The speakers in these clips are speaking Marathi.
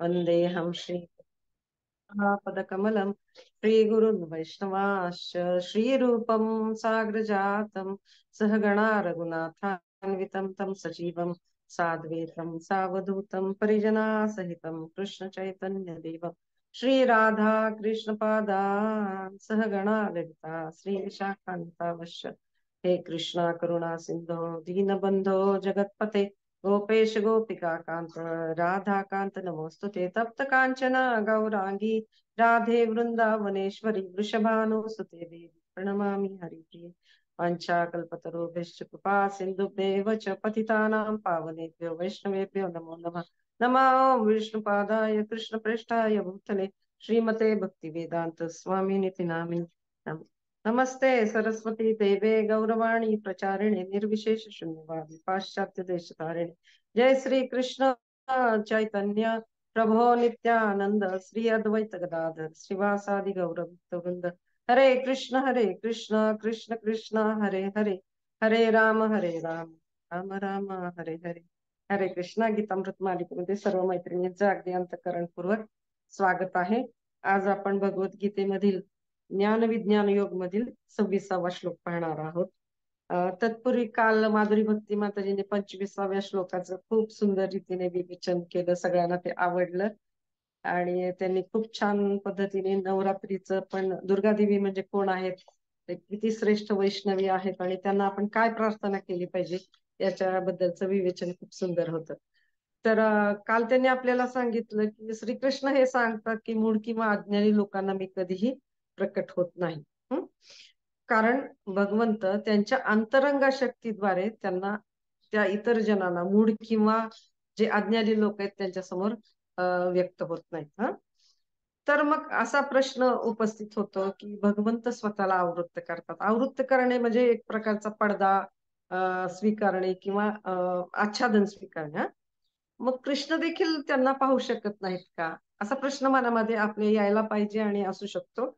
वन्देऽहं श्रीपदकमलं श्रीगुरुन् वैष्णवांश्च श्रीरूपं साग्रजातं सहगणा रघुनाथान्वितं तं सजीवं साद्वैतं सावधूतं परिजनासहितं कृष्णचैतन्यदेवं श्रीराधा कृष्णपादान् सहगणा ललिता श्रीविशाखान्वितावश्य हे कृष्णा करुणा सिंधो दीनबंधो जगत्पते गोपेश गोपिका कांत राधा कांत नमोस्तुते तप्त कांचन गौरांगी राधे वृंदावनेश्वरी वृषभानुसुते देवी प्रणमामि हरिप्रिये वाञ्छाकल्पतरुभ्यश्च कृपा सिन्धुभ्येव च पतितानां पावनेभ्यो वैष्णवेभ्यो नमो नमः। नमो विष्णुपादाय कृष्णप्रेष्ठाय भूतले श्रीमते भक्तिवेदांत स्वामिनिति नामिने नमस्ते सरस्वती देवे गौरवाणी प्रचारिणे निर्विशेष शून्यवादी पाश्चात्य देशतारिणे जय श्री कृष्ण चैतन्य प्रभो नित्यानंद श्री अद्वैत गदाधर श्रीवासादि गौरवृंद हरे कृष्ण कृष्ण कृष्ण हरे हरे हरे राम राम राम हरे हरे हरे कृष्णा गीतामृत मालिकेमध्ये सर्व मैत्रिणींचं अगदी अंतःकरणपूर्वक स्वागत आहे। आज आपण भगवद्गीतेमधील ज्ञान विज्ञान योग मधील 26वा श्लोक पाहणार आहोत। तत्पूर्वी काल माधुरी भक्ती माताजीने 25व्या श्लोकाचं खूप सुंदर रीतीने विवेचन केलं, सगळ्यांना ते आवडलं आणि त्यांनी खूप छान पद्धतीने नवरात्रीचं पण दुर्गादेवी म्हणजे कोण आहेत, ते किती श्रेष्ठ वैष्णवी आहेत आणि त्यांना आपण काय प्रार्थना केली पाहिजे याच्याबद्दलचं विवेचन खूप सुंदर होतं। तर काल त्यांनी आपल्याला सांगितलं की श्रीकृष्ण हे सांगतात की मूढ किंवा अज्ञानी लोकांना मी कधीही प्रकट होत नाही, कारण भगवंत त्यांच्या अंतरंग शक्तीद्वारे त्यांना त्या इतर जनांना मूढ किंवा जे अज्ञानी लोक आहेत त्यांच्या समोर व्यक्त होत नाहीत। तर मग असा प्रश्न उपस्थित होतो की भगवंत स्वतःला आवृत्त करतात। आवृत्त करणे म्हणजे एक प्रकारचा पडदा स्वीकारणे किंवा आच्छादन स्वीकारणे। मग कृष्ण देखील त्यांना पाहू शकत नाहीत का, असा प्रश्न मनामध्ये आपले यायला पाहिजे आणि असू शकतो।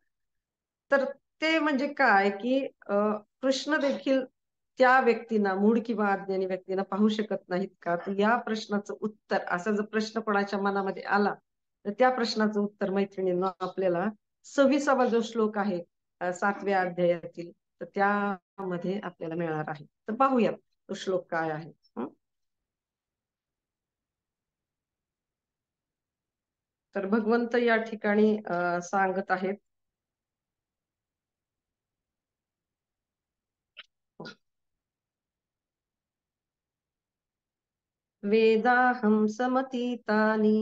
तर ते म्हणजे काय की कृष्ण देखील त्या व्यक्तींना मूढ किंवा अज्ञानी व्यक्तींना पाहू शकत नाहीत का, तर या प्रश्नाचं उत्तर, असा जर प्रश्न कोणाच्या मनामध्ये आला तर त्या प्रश्नाचं उत्तर मैत्रिणींना आपल्याला 26वा जो श्लोक आहे 7व्या अध्यायातील, तर त्यामध्ये आपल्याला मिळणार आहे। तर पाहूया तो श्लोक काय आहे। तर भगवंत या ठिकाणी सांगत आहेत, वेदाहं समतीतानि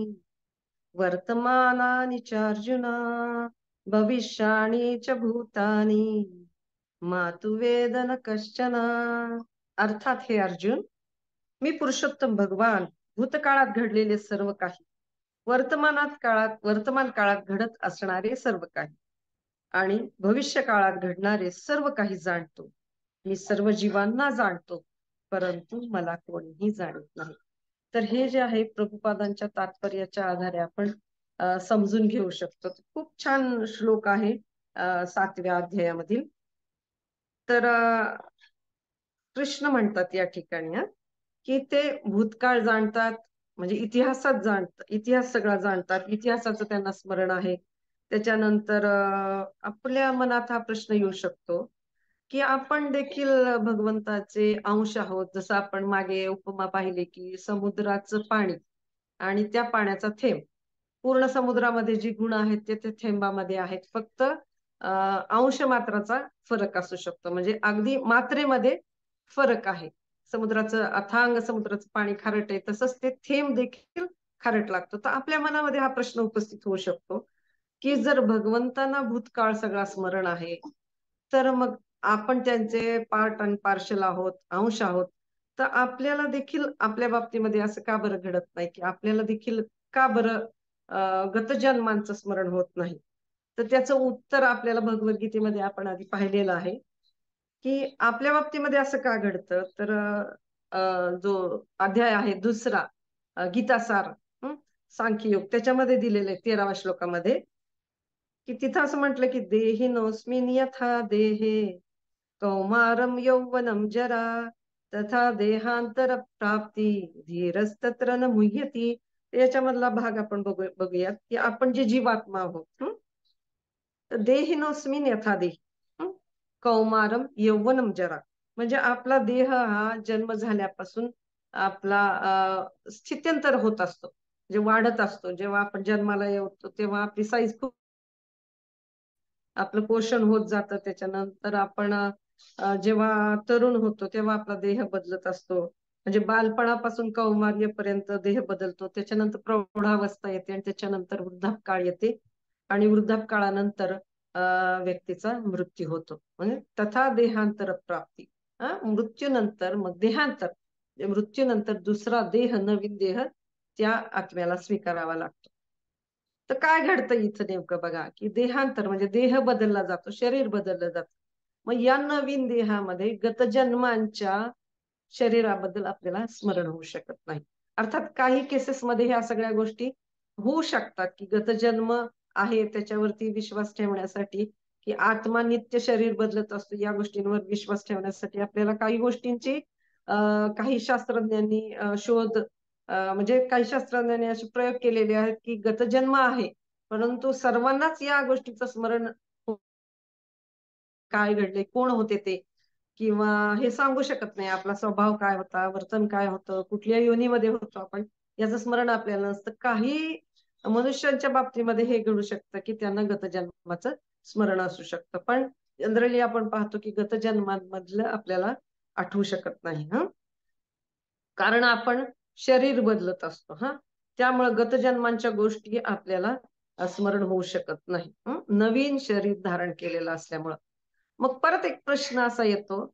वर्तमानानि च अर्जुन भविष्याणि च भूतानि मातु वेद न कश्चन। अर्थात हे अर्जुन, मी पुरुषोत्तम भगवान भूतकाळात घडलेले सर्व काही, वर्तमान काळात घडत असणारे सर्व काही आणि भविष्य काळात घडणारे सर्व काही जाणतो। मी सर्व जीवांना जाणतो, परंतु मला कोणीही जाणत नाही। तर हे जे आहे प्रभुपादांच्या तात्पर्याच्या आधारे आपण समजून घेऊ शकतो। खूप छान श्लोक आहे 7व्या अध्यायामधील। तर कृष्ण म्हणतात या ठिकाणी की ते भूतकाळ जाणतात, म्हणजे इतिहास सगळा जाणतात, इतिहासाचं त्यांना स्मरण आहे। त्याच्यानंतर आपल्या मनात हा प्रश्न येऊ शकतो की आपण देखील भगवंताचे अंश आहोत। जसं आपण मागे उपमा पाहिली की समुद्राचं पाणी आणि त्या पाण्याचा थेंब, पूर्ण समुद्रामध्ये जी गुण आहेत ते थेंबामध्ये आहेत, फक्त अंश मात्राचा फरक असू शकतो, म्हणजे अगदी मात्रेमध्ये फरक आहे। समुद्राचं अथांग समुद्राचं पाणी खारट आहे, तसंच ते थेंब देखील खारट लागतो। तर आपल्या मनामध्ये हा प्रश्न उपस्थित होऊ शकतो की जर भगवंतांना भूतकाळ सगळा स्मरण आहे, तर मग आपण त्यांचे पार्ट आणि पार्शल आहोत, अंश आहोत, तर आपल्याला देखील आपल्या बाबतीमध्ये असं का बरं घडत नाही की आपल्याला देखील का बरं गतजन्मांचं स्मरण होत नाही। तर त्याचं उत्तर आपल्याला भगवद्गीतेमध्ये आपण आधी पाहिलेलं आहे की आपल्या बाबतीमध्ये असं का घडतं। तर जो अध्याय आहे दुसरा, गीतासार, सांख्ययोग, त्याच्यामध्ये दिलेले 13व्या श्लोकामध्ये की तिथं असं म्हटलं की देहिनोऽस्मिन् यथा देहे कौमारं यौवनं जरा तथा देहांतर प्राप्ती धीरस्तत्र न मुह्यति याच्यामधला भाग आपण बघूयात की आपण जे जीवात्मा आहोत. देहिनोस्मिन यथा देही, कौमारम यौवनम जरा. म्हणजे आपला देह हा जन्म झाल्यापासून आपला स्थित्यंतर होत असतो, म्हणजे वाढत असतो. जेव्हा आपण जन्माला येतो तेव्हा आपली साईज खूप, आपलं पोषण होत जातं. त्याच्यानंतर आपण जेव्हा तरुण होतो तेव्हा आपला देह बदलत असतो. म्हणजे बालपणापासून कौमार्यपर्यंत देह बदलतो. त्याच्यानंतर प्रौढावस्था येते आणि त्याच्यानंतर वृद्धापकाळ येते. आणि वृद्धापकाळानंतर व्यक्तीचा मृत्यू होतो. म्हणजे तथा देहांतर प्राप्ती. मृत्यूनंतर मग देहांतर, मृत्यूनंतर दुसरा देह, नवीन देह त्या आत्म्याला स्वीकारावा लागतो. तर काय घडतं इथं नेमकं बघा, की देहांतर म्हणजे देह बदलला जातो, शरीर बदललं जातं. मग या नवीन देहामध्ये गतजन्मांच्या शरीराबद्दल आपल्याला स्मरण होऊ शकत नाही. अर्थात काही केसेसमध्ये ह्या सगळ्या गोष्टी होऊ शकतात, की गतजन्म आहे त्याच्यावरती विश्वास ठेवण्यासाठी, की आत्मा नित्य शरीर बदलत असतो, या गोष्टींवर विश्वास ठेवण्यासाठी आपल्याला काही गोष्टींची काही शास्त्रज्ञांनी शोध म्हणजे काही शास्त्रज्ञांनी असे प्रयोग केलेले आहेत, की गतजन्म आहे, परंतु सर्वांनाच या गोष्टीचं स्मरण काय घडले, कोण होते ते, किंवा हे सांगू शकत नाही. आपला स्वभाव काय होता, वर्तन काय होतं, कुठल्या योनीमध्ये होतो आपण, याचं स्मरण आपल्याला नसतं. काही मनुष्यांच्या बाबतीमध्ये हे घडू शकतं की त्यांना गतजन्माचं स्मरण असू शकतं, पण जनरली आपण पाहतो की गतजन्मांमधलं आपल्याला आठवू शकत नाही. कारण आपण शरीर बदलत असतो. त्यामुळे गतजन्मांच्या गोष्टी आपल्याला स्मरण होऊ शकत नाही. नवीन शरीर धारण केलेलं असल्यामुळं. मग परत एक प्रश्न असा येतो,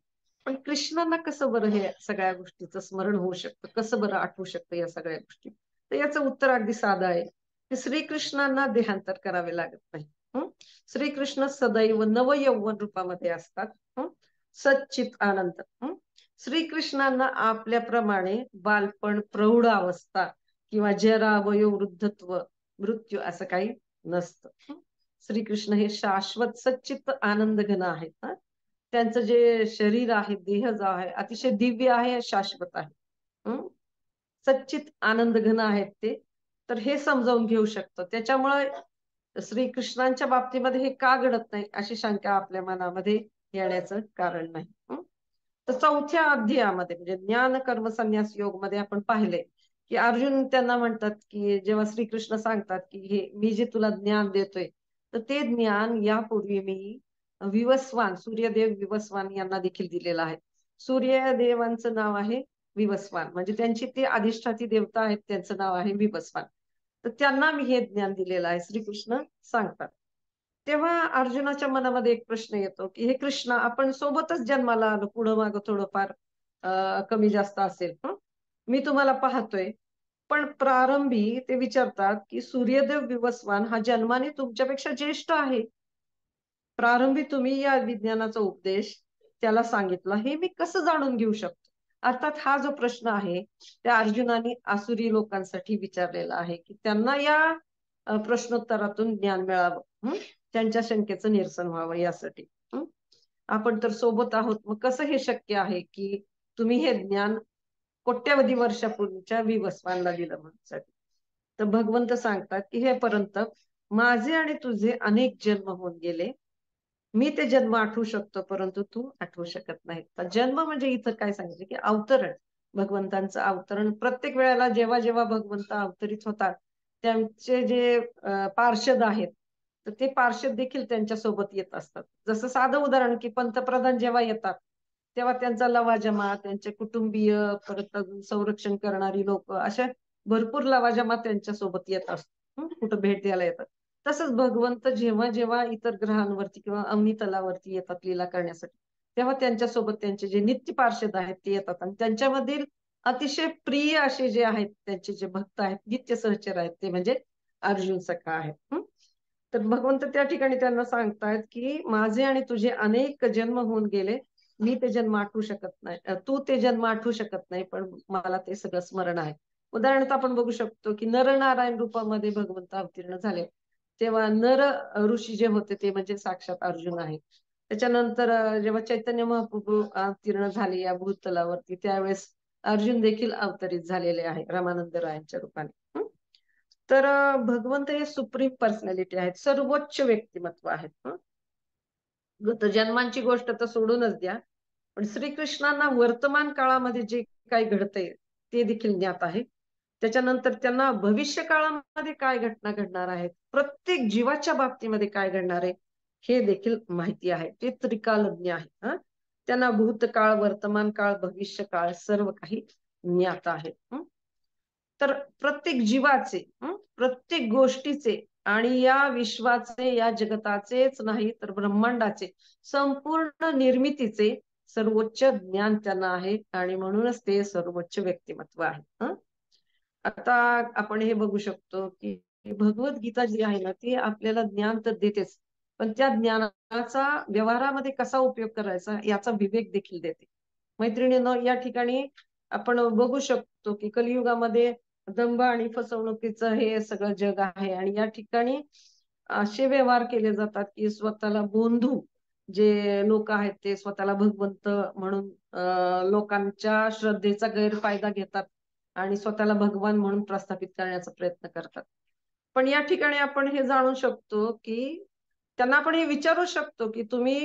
पण कृष्णांना कसं बरं हे सगळ्या गोष्टीचं स्मरण होऊ शकतं, कसं बरं आठवू शकतं या सगळ्या गोष्टी? तर याचं उत्तर अगदी साधं आहे, की श्रीकृष्णांना देहांतर करावे लागत नाही. श्रीकृष्ण सदैव नवयौवन रूपामध्ये असतात. सच्चित आनंद. श्रीकृष्णांना आपल्याप्रमाणे बालपण, प्रौढ अवस्था किंवा जरा, वयोवृद्धत्व, मृत्यू असं काही नसतं. श्रीकृष्ण हे शाश्वत सच्चित आनंद घन आहेत. त्यांचं जे शरीर आहे, देह जो आहे, अतिशय दिव्य आहे, शाश्वत आहे. सच्चित आनंद घन आहेत ते. तर हे समजावून घेऊ शकतो. त्याच्यामुळे श्रीकृष्णांच्या बाबतीमध्ये हे का घडत नाही अशी शंका आपल्या मनामध्ये येण्याचं कारण नाही. तर चौथ्या अध्यायामध्ये म्हणजे ज्ञान कर्म संन्यास योग मध्ये आपण पाहिले, की अर्जुन त्यांना म्हणतात, की जेव्हा श्रीकृष्ण सांगतात की हे मी जे तुला ज्ञान देतोय, तर ते ज्ञान यापूर्वी मी विवस्वान, सूर्यदेव विवस्वान यांना देखील दिलेलं आहे. सूर्यदेवांचं नाव आहे विवस्वान, म्हणजे त्यांची ते अधिष्ठाती देवता आहेत, त्यांचं नाव आहे विवस्वान. तर त्यांना मी हे ज्ञान दिलेलं आहे, श्रीकृष्ण सांगतात. तेव्हा अर्जुनाच्या मनामध्ये एक प्रश्न येतो, की हे कृष्ण, आपण सोबतच जन्माला आलो, पुढं मागं थोडंफार कमी जास्त असेल, मी तुम्हाला पाहतोय, पण प्रारंभी ते विचारतात की सूर्यदेव विवस्वान हा जन्माने तुमच्यापेक्षा ज्येष्ठ आहे. प्रारंभी तुम्ही या विज्ञानाचा उपदेश त्याला सांगितला, हे मी कसं जाणून घेऊ शकतो? अर्थात हा जो प्रश्न आहे त्या अर्जुनाने आसुरी लोकांसाठी विचारलेला आहे, की त्यांना या प्रश्नोत्तरातून ज्ञान मिळावं, त्यांच्या शंकेचं निरसन व्हावं यासाठी. आपण तर सोबत आहोत, मग कसं हे शक्य आहे की तुम्ही हे ज्ञान कोट्यावधी वर्षापूर्वीच्या विवस्वानला दिलं म्हणण्यासाठी? तर भगवंत सांगतात की हे पर्यंत माझे आणि तुझे अनेक जन्म होऊन गेले, मी ते जन्म आठवू शकतो, परंतु तू आठवू शकत नाही. तर जन्म म्हणजे इथं काय सांगितलं, की अवतरण, भगवंतांचं अवतरण. प्रत्येक वेळेला जेव्हा जेव्हा भगवंत अवतरित होतात, त्यांचे जे पार्षद आहेत, तर ते पार्षद देखील त्यांच्या सोबत येत असतात. जसं साधं उदाहरण, की पंतप्रधान जेव्हा येतात तेव्हा त्यांचा लवाजमा, त्यांचे कुटुंबीय, परत अजून संरक्षण करणारी लोक, अशा भरपूर लवाजमा त्यांच्या सोबत येत असतात, कुठं भेट द्यायला येतात. तसंच भगवंत जेव्हा जेव्हा इतर ग्रहांवरती किंवा अवनी तलावरती येतात लीला करण्यासाठी, तेव्हा त्यांच्यासोबत त्यांचे जे नित्य पार्षद आहेत ते येतात, आणि त्यांच्यामधील अतिशय प्रिय असे जे आहेत, त्यांचे जे भक्त आहेत, नित्य सहचर आहेत, ते म्हणजे अर्जुन सखा आहेत. तर भगवंत त्या ठिकाणी त्यांना सांगतायत की माझे आणि तुझे अनेक जन्म होऊन गेले, मी ते जन्म आठवू शकत नाही, तू ते जन्म आठवू शकत नाही, पण मला ते सगळं स्मरण आहे. उदाहरणार्थ आपण बघू शकतो की नरनारायण रूपामध्ये भगवंत अवतीर्ण झाले, तेव्हा नर ऋषी जे होते ते म्हणजे साक्षात अर्जुन आहे. त्याच्यानंतर जेव्हा चैतन्य महाप्रभू अवतीर्ण झाले या भूतलावरती, त्यावेळेस अर्जुन देखील अवतरित झालेले आहे रामानंद रायांच्या रूपाने. तर भगवंत हे सुप्रीम पर्सनॅलिटी आहेत, सर्वोच्च व्यक्तिमत्व आहेत. गत जन्मांची गोष्ट तर सोडूनच द्या, पण श्रीकृष्णांना वर्तमान काळामध्ये जे काही घडतंय ते देखील ज्ञात आहे. त्याच्यानंतर त्यांना भविष्य काळामध्ये काय घटना घडणार आहेत, प्रत्येक जीवाच्या बाबतीमध्ये काय घडणार आहे हे देखील माहिती आहे. ते त्रिकालज्ञ आहे. त्यांना भूतकाळ, वर्तमान काळ, भविष्य काळ सर्व काही ज्ञात आहे. तर प्रत्येक जीवाचे, प्रत्येक गोष्टीचे आणि या विश्वाचे, या जगताचेच नाही तर ब्रह्मांडाचे संपूर्ण निर्मितीचे सर्वोच्च ज्ञान त्यांना आहे आणि म्हणूनच ते सर्वोच्च व्यक्तिमत्व आहे. आता आपण हे बघू शकतो की भगवद्गीता जी आहे ना ती आपल्याला ज्ञान तर देतेच, पण त्या ज्ञानाचा व्यवहारामध्ये कसा उपयोग करायचा याचा विवेक देखील देते. मैत्रिणींनो, या ठिकाणी आपण बघू शकतो की कलियुगामध्ये दंभ आणि फसवणुकीचं हे सगळं जग आहे आणि या ठिकाणी असे व्यवहार केले जातात की स्वतःला बोंधू जे लोक आहेत ते स्वतःला भगवंत म्हणून लोकांच्या श्रद्धेचा गैरफायदा घेतात आणि स्वतःला भगवान म्हणून प्रस्थापित करण्याचा प्रयत्न करतात. पण या ठिकाणी आपण हे जाणू शकतो की त्यांना आपण हे विचारू शकतो की तुम्ही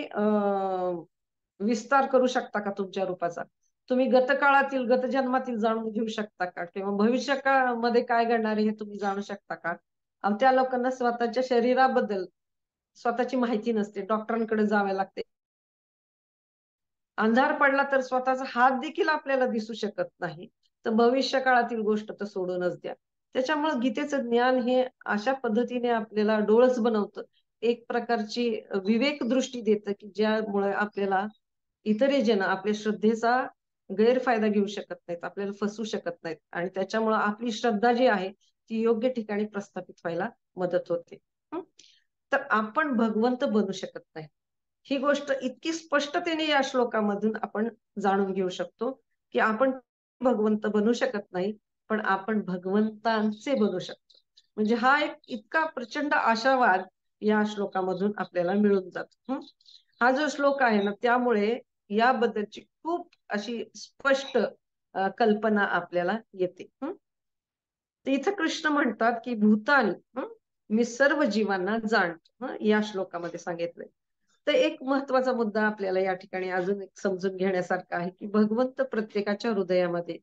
विस्तार करू शकता का तुमच्या रूपाचा? तुम्ही गतकाळातील, गत जन्मातील जाणून घेऊ शकता का? किंवा भविष्य काळामध्ये काय घडणार आहे हे तुम्ही जाणू शकता का? त्या लोकांना स्वतःच्या शरीराबद्दल स्वतःची माहिती नसते, डॉक्टरांकडे जावे लागते. अंधार पडला तर स्वतःचा हात देखील आपल्याला दिसू शकत नाही, तर भविष्य काळातील गोष्ट तर सोडूनच द्या. त्याच्यामुळे गीतेचं ज्ञान हे अशा पद्धतीने आपल्याला डोळस बनवतं, एक प्रकारची विवेक दृष्टी देतं की ज्यामुळे आपल्याला इतरही जण आपल्या श्रद्धेचा गैरफायदा घेऊ शकत नाहीत, आपल्याला फसवू शकत नाहीत आणि त्याच्यामुळे आपली श्रद्धा जी आहे ती योग्य ठिकाणी प्रस्थापित व्हायला मदत होते. तर आपण भगवंत बनू शकत नाही, ही गोष्ट इतकी स्पष्टतेने या श्लोकामधून आपण जाणून घेऊ शकतो की आपण भगवंत बनू शकत नाही, पण आपण भगवंतांचे बनू शकतो. म्हणजे हा एक इतका प्रचंड आशावाद या श्लोकामधून आपल्याला मिळून जातो. हा जो श्लोक आहे ना त्यामुळे याबद्दलची खूप अशी स्पष्ट कल्पना आपल्याला येते. तर इथं कृष्ण म्हणतात की भूतानी मी सर्व जीवांना जाणतो, या श्लोकामध्ये सांगितलंय. तर एक महत्वाचा मुद्दा आपल्याला या ठिकाणी अजून एक समजून घेण्यासारखा आहे की भगवंत प्रत्येकाच्या हृदयामध्ये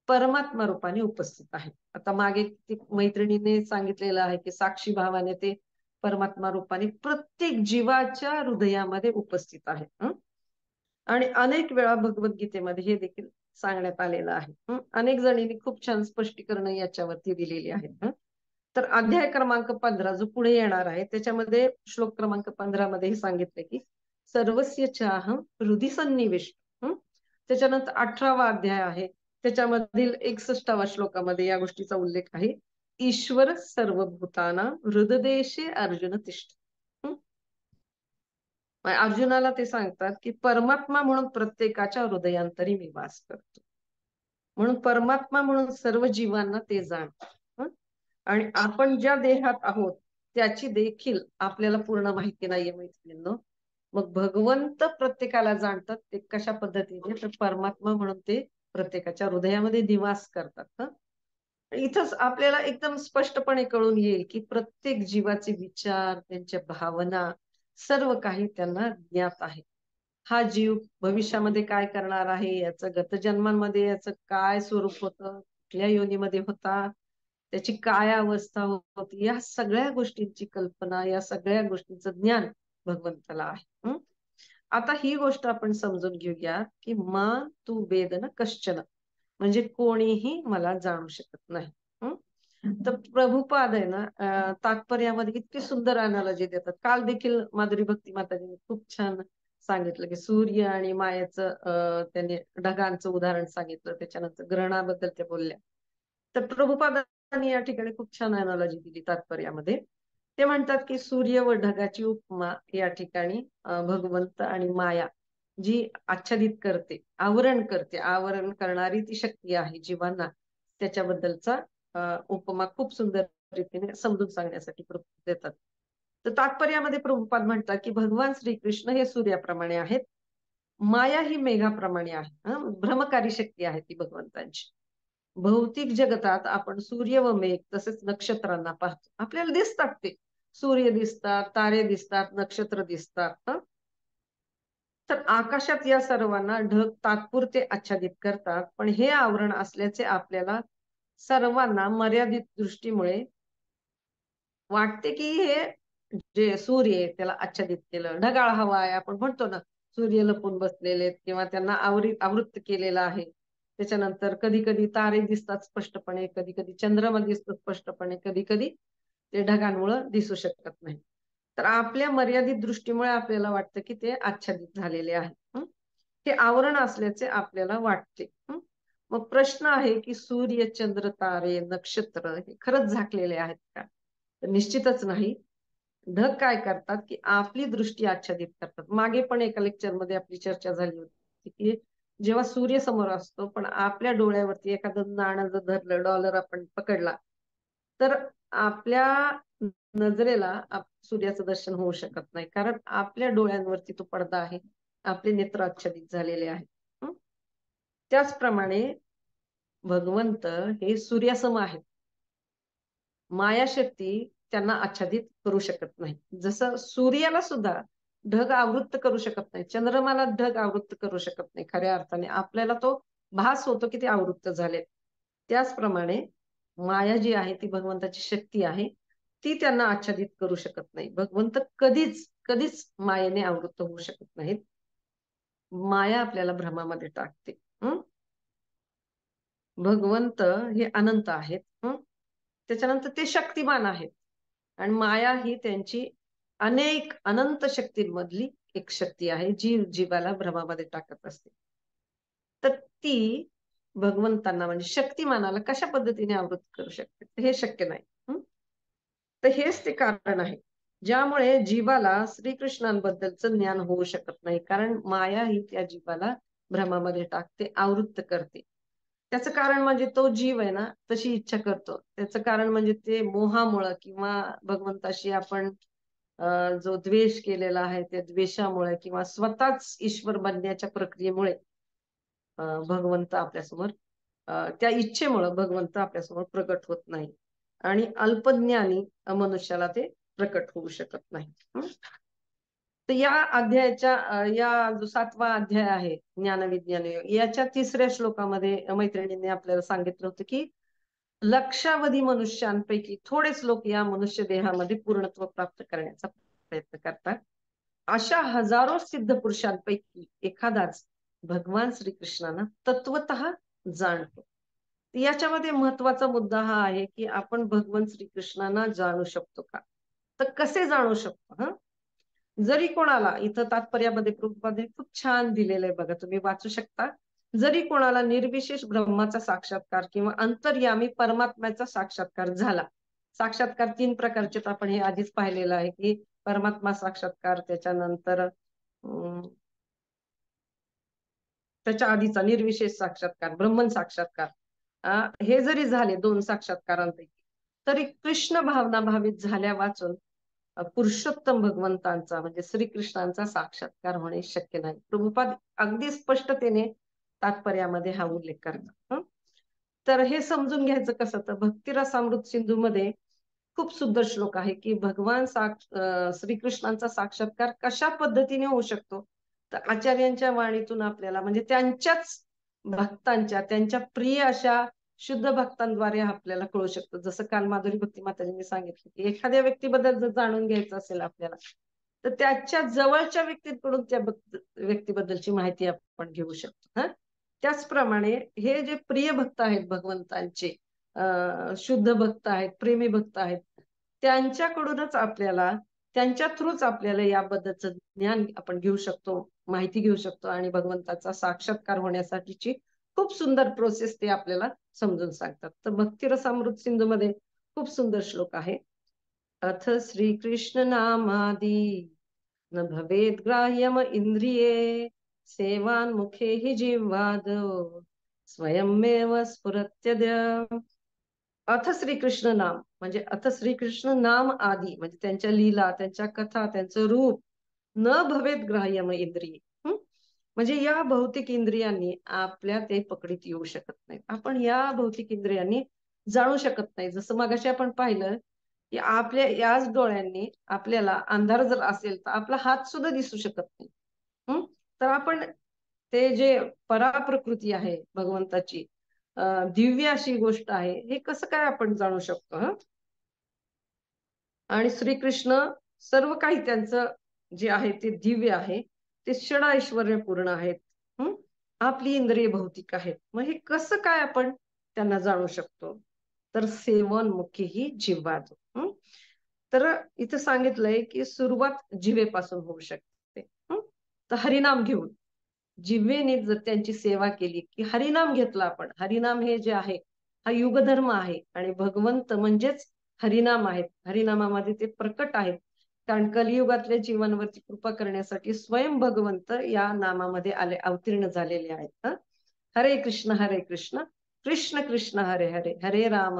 परमात्मा रूपाने उपस्थित आहे. आता मागे मैत्रिणीने सांगितलेलं आहे की साक्षी भावाने ते परमात्मा रूपाने प्रत्येक जीवाच्या हृदयामध्ये उपस्थित आहे. आणि अनेक वेळा भगवद्गीतेमध्ये हे देखील सांगण्यात आलेलं आहे. अनेक जणींनी खूप छान स्पष्टीकरण याच्यावरती दिलेली आहेत. तर अध्याय क्रमांक 15 जो पुढे येणार आहे त्याच्यामध्ये श्लोक क्रमांक 15 मध्ये हे सांगितले की सर्वस्य चाहं हृदि सन्निविष्ट. त्याच्यानंतर 18वा अध्याय आहे, त्याच्यामधील 61वा श्लोकामध्ये या गोष्टीचा उल्लेख आहे. ईश्वर सर्वभूतानां हृददेशे अर्जुन तिष्ठ. अर्जुनाला ते सांगतात की परमात्मा म्हणून प्रत्येकाच्या हृदयांतरी मी वास करतो, म्हणून परमात्मा म्हणून सर्व जीवांना ते जाणतात. आणि आपण ज्या देहात आहोत त्याची देखील आपल्याला पूर्ण माहिती नाहीये मैत्रिणींनो. मग भगवंत प्रत्येकाला जाणतात, ते कशा पद्धतीने, तर परमात्मा म्हणून ते प्रत्येकाच्या हृदयामध्ये निवास करतात. इथंच आपल्याला एकदम स्पष्टपणे कळून येईल की प्रत्येक जीवाचे विचार, त्यांच्या भावना सर्व काही त्यांना ज्ञात आहे. हा जीव भविष्यामध्ये काय करणार आहे, याचं गतजन्मांमध्ये याचं काय स्वरूप होतं, कुठल्या योनीमध्ये होता, त्याची काय अवस्था होती, या सगळ्या गोष्टींची कल्पना, या सगळ्या गोष्टींचं ज्ञान भगवंताला आहे. आता ही गोष्ट आपण समजून घेऊया की मा तू वेद न कश्चन, म्हणजे कोणीही मला जाणू शकत नाही. तर प्रभुपाद आहे ना तात्पर्यामध्ये इतकी सुंदर अनालॉजी देतात. काल देखील माधुरी भक्ती माताजींनी खूप छान सांगितलं की सूर्य आणि मायेचं त्यांनी ढगांचं उदाहरण सांगितलं, त्याच्यानंतर ग्रहणाबद्दल ते बोलल्या. तर प्रभुपादांनी या ठिकाणी खूप छान अनालॉजी दिली तात्पर्यामध्ये. ते म्हणतात की सूर्य व ढगाची उपमा या ठिकाणी भगवंत आणि माया जी आच्छादित करते, आवरण करते, आवरण करणारी ती शक्ती आहे जीवांना, त्याच्याबद्दलचा उपमा खूप सुंदर रीतीने समजून सांगण्यासाठी देतात. तर तात्पर्यामध्ये प्रभुपाद म्हणतात की भगवान श्रीकृष्ण हे सूर्याप्रमाणे आहेत, माया ही मेघाप्रमाणे आहे. भ्रमकारी शक्ती आहे ती भगवंतांची. भौतिक जगतात आपण सूर्य व मेघ तसेच नक्षत्रांना पाहतो. आपल्याला दिसतात ते. सूर्य दिसतात, तारे दिसतात, नक्षत्र दिसतात. तर आकाशात या सर्वांना ढग तात्पुरते आच्छादित करतात, पण हे आवरण असल्याचे आपल्याला सर्वांना मर्यादित दृष्टीमुळे वाटते, की हे जे सूर्य आहे त्याला आच्छादित केलं. ढगाळ हवा आहे आपण म्हणतो ना, सूर्य लपून बसलेले आहेत किंवा त्यांना आवृत्त केलेलं आहे. त्याच्यानंतर कधी-कधी तारे दिसतात स्पष्टपणे, कधी-कधी चंद्रमा दिसतो स्पष्टपणे, कधी-कधी ते ढगांमुळं दिसू शकत नाही. तर आपल्या मर्यादित दृष्टीमुळे आपल्याला वाटतं, की ते आच्छादित झालेले आहे. हे आवरण असल्याचे आपल्याला वाटते. मग प्रश्न आहे, की सूर्य, चंद्र, तारे, नक्षत्र हे खरंच झाकलेले आहेत का? तर निश्चितच नाही. ढग काय करतात, की आपली दृष्टी आच्छादित करतात. मागे पण एका लेक्चरमध्ये आपली चर्चा झाली होती, की जेव्हा सूर्य समोर असतो, पण आपल्या डोळ्यावरती एखादं नाणं जर धरलं, डॉलर आपण पकडला, तर आपल्या नजरेला सूर्याचं दर्शन होऊ शकत नाही. कारण आपल्या डोळ्यांवरती तो पडदा आहे. आपले नेत्र आच्छादित झालेले आहेत. हं? त्याचप्रमाणे भगवंत हे सूर्यासम आहेत. मायाशक्ती त्यांना आच्छादित करू शकत नाही. जसं सूर्याला सुद्धा ढग आवृत्त करू शकत नाही. चंद्रमाला ढग आवृत्त करू शकत नाही खऱ्या अर्थाने. आपल्याला तो भास होतो की ते आवृत्त झाले. त्याचप्रमाणे माया जी आहे ती भगवंताची शक्ती आहे. ती त्यांना आच्छादित करू शकत नाही. भगवंत कधीच मायेने आवृत्त होऊ शकत नाहीत. माया आपल्याला भ्रमामध्ये टाकते. भगवंत हे अनंत आहेत. त्याच्यानंतर ते शक्तिमान आहेत. आणि माया ही त्यांची अनेक अनंत शक्तींमधली एक शक्ती आहे, जी जीवाला भ्रमामध्ये टाकत असते. तर ती भगवंतांना म्हणजे शक्तिमानाला कशा पद्धतीने आवृत्त करू शकते? हे शक्य नाही. तर हेच ते कारण आहे. ज्यामुळे जीवाला श्रीकृष्णांबद्दलचं ज्ञान होऊ शकत नाही. कारण माया ही त्या जीवाला भ्रमामध्ये टाकते, आवृत्त करते. त्याचं कारण म्हणजे तो जीव आहे ना, तशी इच्छा करतो. त्याचं कारण म्हणजे ते मोहामुळं किंवा भगवंताशी आपण जो द्वेष केलेला आहे, त्या द्वेषामुळे किंवा स्वतःच ईश्वर बनण्याच्या प्रक्रियेमुळे भगवंत आपल्यासमोर त्या इच्छेमुळं भगवंत आपल्यासमोर प्रकट होत नाही. आणि अल्पज्ञानी मनुष्याला ते प्रकट होऊ शकत नाही. तर या अध्यायाच्या या जो 7वा अध्याय आहे ज्ञानविज्ञान योग, याच्या 3ऱ्या श्लोकामध्ये मैत्रिणींनी आपल्याला सांगितलं होतं, की लक्षावधी मनुष्यांपैकी थोडेच लोक या मनुष्य देहामध्ये पूर्णत्व प्राप्त करण्याचा प्रयत्न करतात. अशा हजारो सिद्ध पुरुषांपैकी एखादाच भगवान श्रीकृष्णांना तत्वतः जाणतो. याच्यामध्ये महत्वाचा मुद्दा हा आहे, की आपण भगवान श्रीकृष्णांना जाणू शकतो का? तर कसे जाणू शकतो? जरी कोणाला इथं तात्पर्यामध्ये प्रभुपादांनी खूप छान दिलेलं आहे बघा, तुम्ही वाचू शकता. जरी कोणाला निर्विशेष ब्रह्माचा साक्षात्कार किंवा अंतर्यामी परमात्म्याचा साक्षात्कार झाला. साक्षात्कार 3 प्रकारचे आपण हे आधीच पाहिलेलं आहे, की परमात्मा साक्षात्कार, त्याच्यानंतर त्याच्या आधीचा निर्विशेष साक्षात्कार, ब्रह्मन साक्षात्कार. हे जरी झाले 2 साक्षात्कारांपैकी, तरी कृष्ण भावना भावित झाल्या वाचून पुरुषोत्तम भगवंतांचा म्हणजे श्रीकृष्णांचा साक्षात्कार होणे शक्य नाही. प्रभुपाद अगदी स्पष्टतेने तात्पर्यामध्ये हा उल्लेख करतात. तर हे समजून घ्यायचं कसं, तर भक्तिरसामृत सिंधू मध्ये खूप सुंदर श्लोक आहे, की भगवान श्रीकृष्णांचा साक्षात्कार कशा पद्धतीने होऊ शकतो. तर आचार्यांच्या वाणीतून आपल्याला म्हणजे त्यांच्याच भक्तांच्या, त्यांच्या प्रिय अशा शुद्ध भक्तांद्वारे आपल्याला कळू शकतो. जसं काल माधुरी भक्ती माताजींनी सांगितलं, की एखाद्या व्यक्तीबद्दल जर जाणून घ्यायचं असेल आपल्याला, तर त्याच्या जवळच्या व्यक्तींकडून त्या व्यक्तीबद्दलची माहिती आपण घेऊ शकतो. त्याचप्रमाणे हे जे प्रिय भक्त आहेत भगवंतांचे, शुद्ध भक्त आहेत, प्रेमी भक्त आहेत, त्यांच्याकडूनच आपल्याला, त्यांच्या थ्रूच आपल्याला याबद्दलचं ज्ञान आपण घेऊ शकतो, माहिती घेऊ शकतो आणि भगवंताचा साक्षात्कार होण्यासाठीची खूप सुंदर प्रोसेस ते आपल्याला समजून सांगतात. तर भक्तिरसामृत सिंधू मध्ये खूप सुंदर श्लोक आहे. अथ श्रीकृष्ण नामादी न भवेद ग्राह्यम इंद्रिये सेवान्मुखे हि जिह्वाद स्वयमेव स्फुरत्यद्य. अथ श्रीकृष्ण नाम म्हणजे अथ श्रीकृष्ण नाम आदी म्हणजे त्यांच्या लीला, त्यांच्या कथा, त्यांचं रूप न भवेत ग्राह्यम इंद्रिय. म्हणजे या भौतिक इंद्रियांनी आपल्या ते पकडीत येऊ शकत नाही. आपण या भौतिक इंद्रियांनी जाणू शकत नाही. जसं मगाशी आपण पाहिलं, की आपल्या याच डोळ्यांनी आपल्याला अंधार जर असेल, तर आपला हात सुद्धा दिसू शकत नाही. हं? तर आपण ते जे पराप्रकृती आहे भगवंताची, दिव्य अशी गोष्ट आहे, हे कसं काय आपण जाणू शकतो? हं? आणि श्रीकृष्ण सर्व काही त्यांचं जे आहे ते दिव्य आहे, ते षडैश्वर्यपूर्ण आहेत. हं? आपली इंद्रिय भौतिक आहेत. मग हे कसं काय आपण त्यांना जाणू शकतो? तर सेवनमुखी ही जिव्हाच. हं? तर इथं सांगितलंय की सुरुवात जिभेपासून होऊ शकते. हं? तर हरिनाम घेऊन जिभेने जर त्यांची सेवा केली, की हरिनाम घेतला आपण. हरिनाम हे जे आहे, हा युगधर्म आहे आणि भगवंत म्हणजेच हरिनाम आहेत. हरिनामामध्ये ते प्रकट आहेत. कारण कलियुगातल्या जीवनावरती कृपा करण्यासाठी स्वयं भगवंत या नामामध्ये अवतीर्ण झालेले आहेत. हं? हरे कृष्ण कृष्ण कृष्ण हरे हरे, हरे राम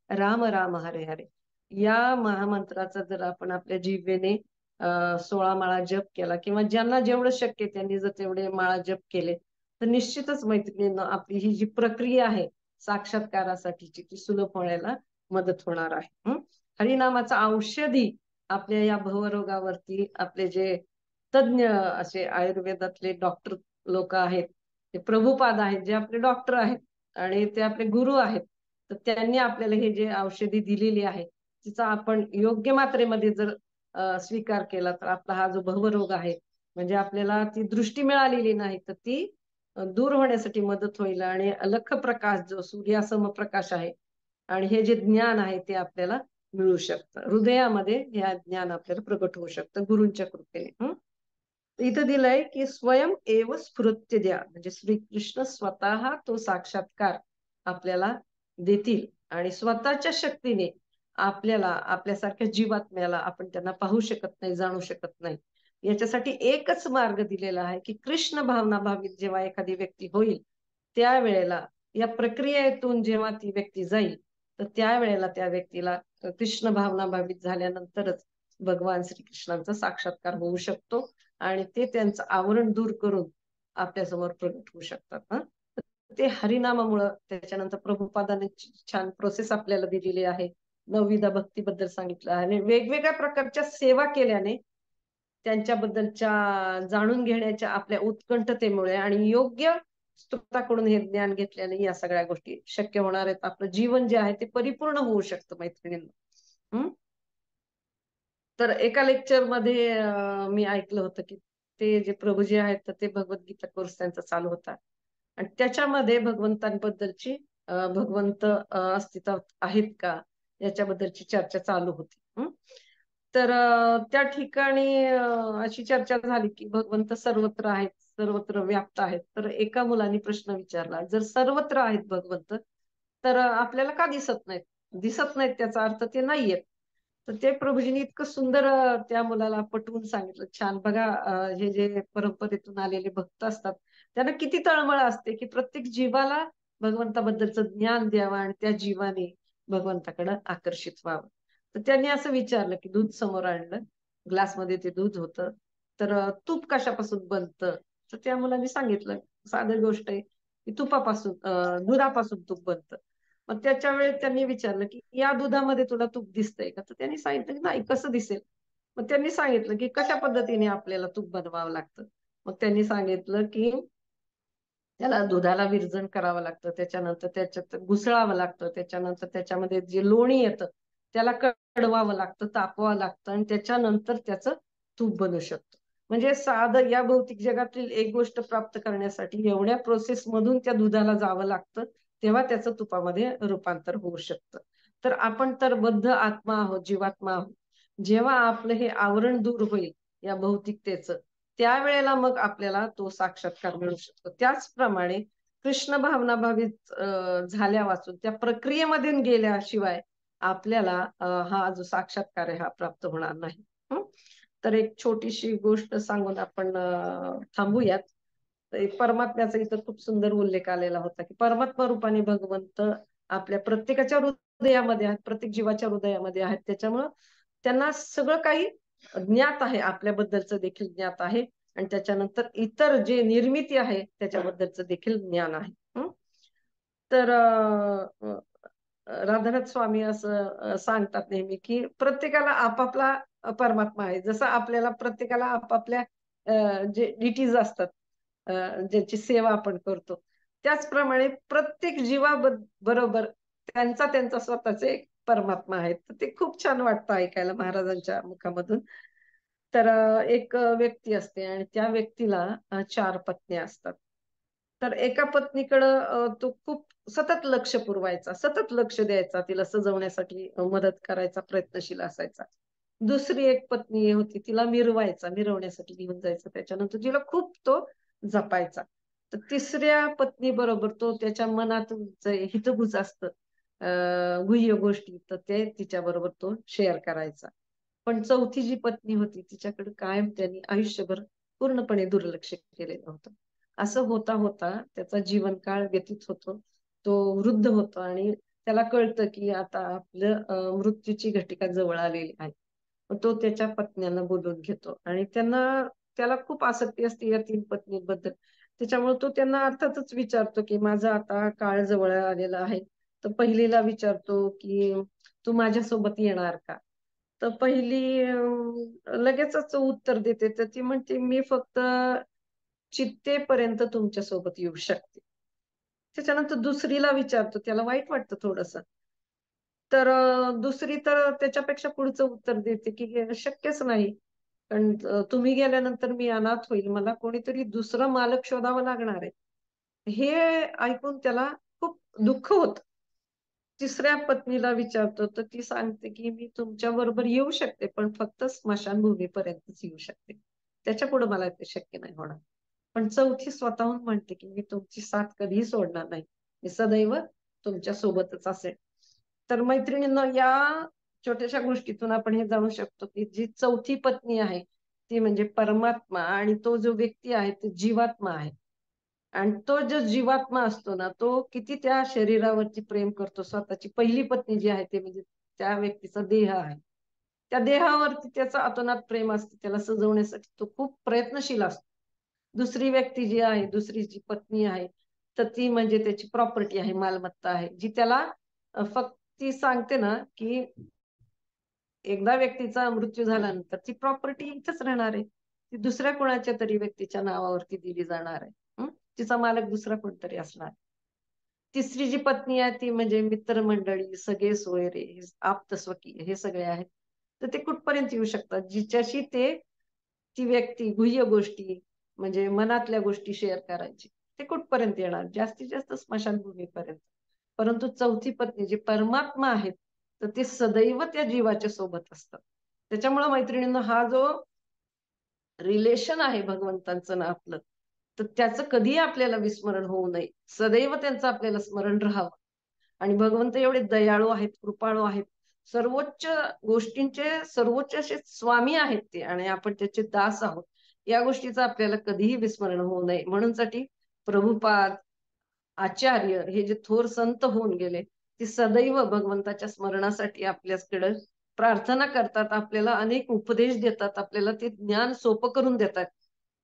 राम राम हरे हरे. या महामंत्राचा जर आपण आपल्या जिभेने 16 माळा जप केला किंवा ज्यांना जेवढं शक्य त्यांनी जर तेवढे माळा जप केले, तर निश्चितच मैत्रिणींनो आपली ही जी प्रक्रिया आहे साक्षात्कारासाठीची ती सुलभ होण्याला मदत होणार आहे. हरिनामाचा औषधी आपल्या या भवरोगावरती आपले जे तज्ञ असे आयुर्वेदातले डॉक्टर लोक आहेत, ते प्रभुपाद आहेत, जे आपले डॉक्टर आहेत आणि ते आपले गुरु आहेत. तर त्यांनी आपल्याला हे जे औषधी दिलेली आहे, तिचा आपण योग्य मात्रेमध्ये जर स्वीकार केला, तर आपला हा जो भवरोग आहे, म्हणजे आपल्याला ती दृष्टी मिळालेली नाही, तर ती दूर होण्यासाठी मदत होईल आणि अलख प्रकाश जो सूर्यासम प्रकाश आहे आणि हे जे ज्ञान आहे ते आपल्याला मिळू शकतं. हृदयामध्ये हे ज्ञान आपल्याला प्रगट होऊ शकतं गुरूंच्या कृपेने. इथं दिलंय की स्वयं एव स्फुरत्य द्या, म्हणजे श्रीकृष्ण स्वतः तो साक्षात्कार आपल्याला देतील आणि स्वतःच्या शक्तीने आपल्याला आपल्यासारख्या जीवात्म्याला आपण त्यांना पाहू शकत नाही, जाणू शकत नाही. याच्यासाठी एकच मार्ग दिलेला आहे की कृष्ण भावना भावित जेव्हा एखादी व्यक्ती होईल, त्यावेळेला या प्रक्रियेतून जेव्हा ती व्यक्ती जाईल, तर त्यावेळेला त्या व्यक्तीला कृष्ण भावना भावित झाल्यानंतरच भगवान श्रीकृष्णांचा साक्षात्कार होऊ शकतो आणि ते त्यांचं आवरण दूर करून आपल्यासमोर प्रगट होऊ शकतात. ते हरिनामामुळं त्याच्यानंतर प्रभुपादाने छान प्रोसेस आपल्याला दिलेली आहे. नवविधा भक्तीबद्दल सांगितलं आणि वेगवेगळ्या प्रकारच्या सेवा केल्याने त्यांच्याबद्दलच्या जाणून घेण्याच्या आपल्या उत्कंठतेमुळे आणि योग्य स्त्रोताकडून हे ज्ञान घेतल्याने या सगळ्या गोष्टी शक्य होणार आहेत. आपलं जीवन जे आहे ते परिपूर्ण होऊ शकतं मैत्रिणींना. तर एका लेक्चर मध्ये मी ऐकलं होतं की ते जे प्रभूजी आहेत तर ते भगवद्गीता कोर्स त्यांचा चालू होता आणि त्याच्यामध्ये भगवंतांबद्दलची भगवंत अस्तित्वात आहेत का याच्याबद्दलची चर्चा चालू होती. तर त्या ठिकाणी अशी चर्चा झाली की भगवंत सर्वत्र आहेत, सर्वत्र व्याप्त आहेत. तर एका मुलाने प्रश्न विचारला, जर सर्वत्र आहेत भगवंत तर आपल्याला का दिसत नाहीत? दिसत नाहीत त्याचा अर्थ ते नाहीयेत. तर ते प्रभूजींनी इतकं सुंदर त्या मुलाला पटवून सांगितलं. छान बघा, हे जे परंपरेतून आलेले भक्त असतात त्यांना किती तळमळ असते की प्रत्येक जीवाला भगवंताबद्दलचं ज्ञान द्यावं आणि त्या जीवाने भगवंताकडे आकर्षित व्हावं. तर त्यांनी असं विचारलं की दूध समोर आणलं, ग्लासमध्ये ते दूध होतं, तर तूप कशापासून बनतं? तर त्या मुलांनी सांगितलं, साधी गोष्ट आहे की दुधापासून तूप बनतं. मग त्याच्या वेळेस त्यांनी विचारलं की या दुधामध्ये तुला तूप दिसतंय का? तर त्यांनी सांगितलं की नाही, कसं दिसेल? मग त्यांनी सांगितलं की कशा पद्धतीने आपल्याला तूप बनवावं लागतं. मग त्यांनी सांगितलं की त्याला दुधाला विरजण करावं लागतं, त्याच्यानंतर त्याच्यात घुसळावं लागतं, त्याच्यानंतर त्याच्यामध्ये जे लोणी येतं त्याला कडवावं लागतं, तापवावं लागतं आणि त्याच्यानंतर त्याचं तूप बनू शकतं. म्हणजे साधं या भौतिक जगातील एक गोष्ट प्राप्त करण्यासाठी एवढ्या प्रोसेस मधून त्या दुधाला जावं लागतं, तेव्हा त्याचं तुपामध्ये रूपांतर होऊ शकतं. तर आपण तर बद्ध आत्मा आहोत, जीवात्मा आहोत. जेव्हा आपलं हे आवरण दूर होईल या भौतिकतेचं, त्यावेळेला मग आपल्याला तो साक्षात्कार मिळू शकतो. त्याचप्रमाणे कृष्ण भावनाभावित झाल्या वाचून त्या प्रक्रियेमध्ये गेल्याशिवाय आपल्याला हा जो साक्षात्कार आहे हा प्राप्त होणार नाही. तर एक छोटीशी गोष्ट सांगून आपण थांबूयात. परमात्म्याचा इथं खूप सुंदर उल्लेख आलेला होता की परमात्मा रूपाने भगवंत आपल्या प्रत्येकाच्या हृदयामध्ये आहेत, प्रत्येक जीवाच्या हृदयामध्ये आहेत. त्याच्यामुळं त्यांना सगळं काही ज्ञात आहे, आपल्याबद्दलचं देखील ज्ञात आहे आणि त्याच्यानंतर इतर जे निर्मिती आहे त्याच्याबद्दलचं देखील ज्ञान आहे. तर राधानाथ स्वामी असं सांगतात नेहमी की प्रत्येकाला आपापला परमात्मा आहे. जसं आपल्याला प्रत्येकाला आपापल्या जे डिटीज असतात, ज्याची सेवा आपण करतो, त्याचप्रमाणे प्रत्येक बरोबर त्यांचा त्यांचा स्वतःचे एक परमात्मा आहे. तर ते खूप छान वाटतं ऐकायला महाराजांच्या मुखामधून. तर एक व्यक्ती असते आणि त्या व्यक्तीला 4 पत्न्या असतात. तर एका पत्नीकडं तो खूप सतत लक्ष पुरवायचा, सतत लक्ष द्यायचा, तिला सजवण्यासाठी मदत करायचा प्रयत्नशील असायचा. दुसरी एक पत्नी होती, तिला मिरवण्यासाठी घेऊन जायचा. त्याच्यानंतर तिला खूप तो जपायचा. तर तिसऱ्या पत्नीबरोबर तो त्याच्या मनात जे हितगुज असतं, गुह्य गोष्टी, तर ते तिच्याबरोबर तो शेअर करायचा. पण चौथी जी पत्नी होती तिच्याकडे कायम त्यांनी आयुष्यभर पूर्णपणे दुर्लक्ष केलेलं होतं. असं होता होता त्याचा जीवनकाळ व्यतीत होतो. तो वृद्ध होतो आणि त्याला कळतं की आता आपलं मृत्यूची घटिका जवळ आलेली आहे. मग तो त्याच्या पत्न्यांना बोलवून घेतो आणि त्याला खूप आसक्ती असते या 3 पत्नींबद्दल. त्याच्यामुळे तो त्यांना अर्थातच विचारतो की माझा आता काळ जवळ आलेला आहे. तर पहिलीला विचारतो की तू माझ्यासोबत येणार का? तर पहिली लगेचच उत्तर देते. तर ती म्हणते, "मी फक्त चित्तेपर्यंत तुमच्या सोबत येऊ शकते." त्याच्यानंतर दुसरीला विचारतो, त्याला वाईट वाटतं थोडंसं. तर दुसरी तर त्याच्यापेक्षा पुढचं उत्तर देते, की हे शक्यच नाही. कारण तुम्ही गेल्यानंतर मी अनाथ होईल. मला कोणीतरी दुसरा मालक शोधावा लागणार आहे. हे ऐकून त्याला खूप दुःख होतं. तिसऱ्या पत्नीला विचारतो, तर ती सांगते, की "मी तुमच्याबरोबर येऊ शकते, पण फक्त स्मशानभूमीपर्यंतच येऊ शकते. त्याच्यापुढे मला ते शक्य नाही होणार." पण चौथी स्वतःहून म्हणते, की "मी तुमची साथ कधीही सोडणार नाही. मी सदैव तुमच्या सोबतच असेन." तर मैत्रिणींनो, या छोट्याशा गोष्टीतून आपण हे जाणू शकतो, की जी चौथी पत्नी आहे, ती म्हणजे परमात्मा आणि तो जो व्यक्ती आहे, तो जीवात्मा आहे. आणि तो जो जीवात्मा असतो ना, तो किती त्या शरीरावरती प्रेम करतो. स्वतःची पहिली पत्नी जी आहे, ते म्हणजे त्या व्यक्तीचा देह आहे. त्या देहावरती त्याचं अतोनात प्रेम असतं. त्याला सजवण्यासाठी तो खूप प्रयत्नशील असतो. दुसरी व्यक्ती जी आहे, दुसरी जी पत्नी आहे, तर ती म्हणजे त्याची प्रॉपर्टी आहे, मालमत्ता आहे, जी त्याला फक्त ती सांगते ना, की एकदा व्यक्तीचा मृत्यू झाल्यानंतर ती प्रॉपर्टी इथेच राहणार आहे. ती दुसऱ्या कोणाच्या तरी व्यक्तीच्या नावावरती दिली जाणार आहे. तिचा मालक दुसरा कोणतरी असणार. तिसरी जी पत्नी आहे ती म्हणजे मित्रमंडळी, सगळे सोयरे, आप्तस्वकीय हे सगळे आहेत. तर ते कुठपर्यंत येऊ शकतात? जिच्याशी ती व्यक्ती गुह्य गोष्टी म्हणजे मनातल्या गोष्टी शेअर करायची. ते कुठपर्यंत येणार? जास्तीत जास्त स्मशानभूमीपर्यंत. परंतु चौथी पत्नी जी परमात्मा आहेत, तर ते सदैव त्या जीवाच्या सोबत असतात. त्याच्यामुळे मैत्रिणींनो, हा जो रिलेशन आहे भगवंतांचं ना आपलं, तर त्याचं कधीही आपल्याला विस्मरण होऊ नये. सदैव त्यांचं आपल्याला स्मरण राहावं. आणि भगवंत एवढे दयाळू आहेत, कृपाळू आहेत. सर्वोच्च गोष्टींचे सर्वोच्च असे स्वामी आहेत ते आणि आपण त्याचे दास आहोत. या गोष्टीचं आपल्याला कधीही विस्मरण होऊ नये. म्हणूनसाठी प्रभुपाद, आचार्य हे जे थोर संत होऊन गेले, ते सदैव भगवंताच्या स्मरणासाठी आपल्याकडे प्रार्थना करतात, आपल्याला अनेक उपदेश देतात, आपल्याला ते ज्ञान सोपं करून देतात,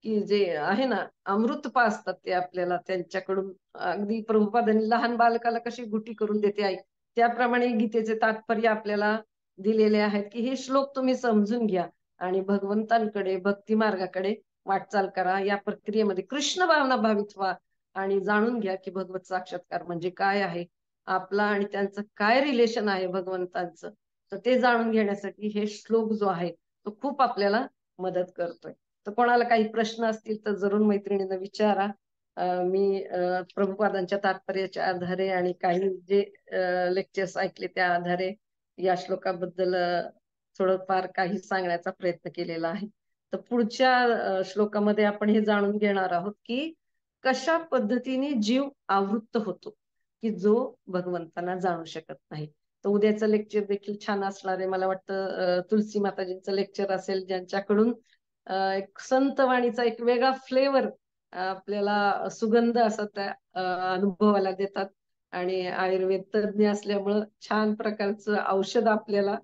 की जे आहे ना, अमृत पाजतात ते आपल्याला त्यांच्याकडून. अगदी प्रभुपादांनी लहान बालकाला कशी गुटी करून देते आई, त्याप्रमाणे गीतेचे तात्पर्य आपल्याला दिलेले आहेत, की हे श्लोक तुम्ही समजून घ्या आणि भगवंतांकडे, भक्ती मार्गाकडे वाटचाल करा. या प्रक्रियेमध्ये कृष्ण भावना भावित व्हा आणि जाणून घ्या, की भगवत साक्षात्कार म्हणजे काय आहे, आपला आणि त्यांचं काय रिलेशन आहे भगवंतांचं. तर ते जाणून घेण्यासाठी हे श्लोक जो आहे, तो खूप आपल्याला मदत करतोय. तर कोणाला काही प्रश्न असतील तर जरूर मैत्रिणींना विचारा. मी प्रभुपादांच्या तात्पर्याच्या आधारे आणि काही जे लेक्चर्स ऐकले त्या आधारे या श्लोकाबद्दल थोडंफार काही सांगण्याचा प्रयत्न केलेला आहे. तर पुढच्या श्लोकामध्ये आपण हे जाणून घेणार आहोत, की कशा पद्धतीने जीव आवृत्त होतो, की जो भगवंतांना जाणू शकत नाही. तर उद्याचं लेक्चर देखील छान असणार आहे. मला वाटतं तुलसी माताजींचं लेक्चर असेल, ज्यांच्याकडून एक संतवाणीचा एक वेगळा फ्लेवर आपल्याला सुगंध असा त्या अनुभवाला देतात आणि आयुर्वेद तज्ञ असल्यामुळं छान प्रकारचं औषध आपल्याला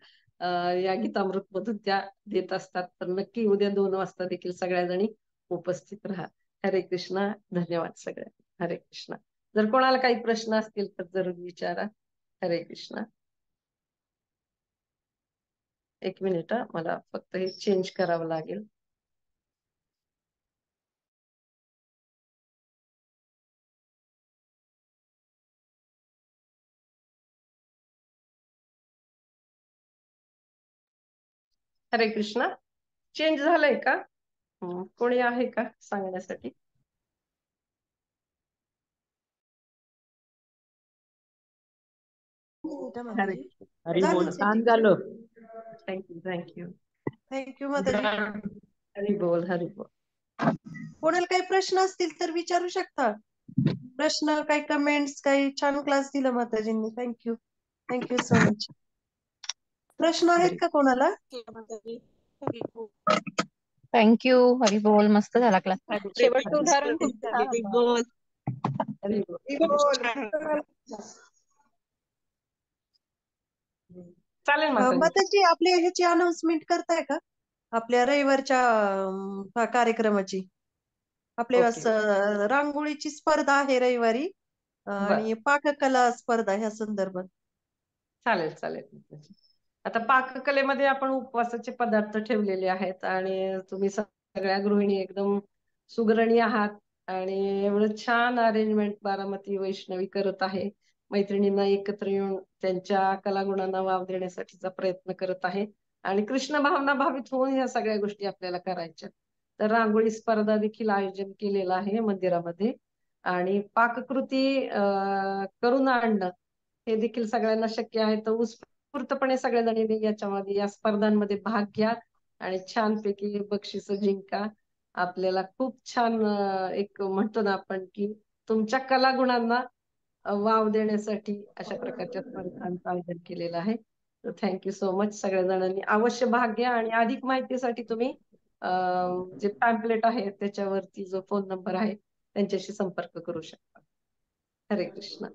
या गीतामृत मधून त्या देत असतात. तर नक्की उद्या 2 वाजता देखील सगळ्या जणी उपस्थित राहा. हरे कृष्णा. धन्यवाद सगळ्यांना. हरे कृष्णा. जर कोणाला काही प्रश्न असतील तर जरूर विचारा. हरे कृष्णा. एक मिनिट, मला फक्त हे चेंज करावं लागेल. हरे कृष्णा. चेंज झालंय का? कोणी आहे का सांगण्यासाठी? हरे कृष्ण. हरी बोल. छान झालं. Thank you thank you. थँक्यू माताजी. हरी बोल हरी बोल. कोणाला काही प्रश्न असतील तर विचारू शकता. प्रश्न काही कमेंट्स काही. छान क्लास दिला माताजींनी. थँक्यू. Thank you so much. प्रश्न आहेत का कोणाला? थँक्यू. हरी बोल. मस्त झाला क्लास. शेवटचं हरी उदाहरण खूप छान होतं. हरी बोल. चालेल माताजी. माताजी आपल्या ह्याची अनाउन्समेंट करताय का? आपल्या रविवारच्या कार्यक्रमाची. आपल्या ओके. रांगोळीची स्पर्धा आहे रविवारी आणि पाककला स्पर्धा ह्या संदर्भात. चालेल चालेल. आता पाककलेमध्ये आपण उपवासाचे पदार्थ ठेवलेले आहेत आणि तुम्ही सगळ्या गृहिणी एकदम सुगरणी आहात आणि एवढं छान अरेंजमेंट बारामती वैष्णवी करत आहे. मैत्रिणींना एकत्र येऊन त्यांच्या कलागुणांना वाव देण्यासाठीचा प्रयत्न करत आहे आणि कृष्ण भावना भावित होऊन ह्या सगळ्या गोष्टी आपल्याला करायच्या. तर रांगोळी स्पर्धा देखील आयोजन केलेलं आहे मंदिरामध्ये आणि पाककृती करून आणणं हे देखील सगळ्यांना शक्य आहे. तर उत्स्फूर्तपणे सगळ्या याच्यामध्ये या स्पर्धांमध्ये भाग घ्या आणि छानपैकी बक्षीस जिंका. आपल्याला खूप छान एक म्हणतो ना आपण की तुमच्या कलागुणांना वाव देण्यासाठी अशा प्रकारच्या स्पर्धांचं आयोजन केलेलं आहे. तर थँक्यू सो मच. सगळ्या जणांनी अवश्य भाग घ्या आणि अधिक माहितीसाठी तुम्ही जे पॅम्पलेट आहे त्याच्यावरती जो फोन नंबर आहे त्यांच्याशी संपर्क करू शकता. हरे कृष्ण.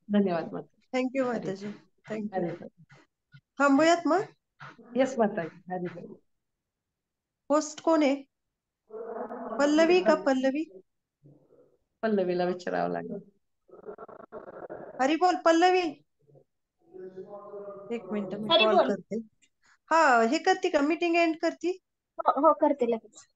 धन्यवाद माता. थँक्यू माताजी. थँक्यू. हरे थांबूयात मग. येस माताजी. हरे हरे. होस्ट कोण आहे? पल्लवी का पल्लवी? पल्लवीला विचारावं लागेल. हरी बोल पल्लवी. एक मिनिट मी हरी कॉल बोल. करते. हा हे करते का मीटिंग एंड करते? हो करते लगेच.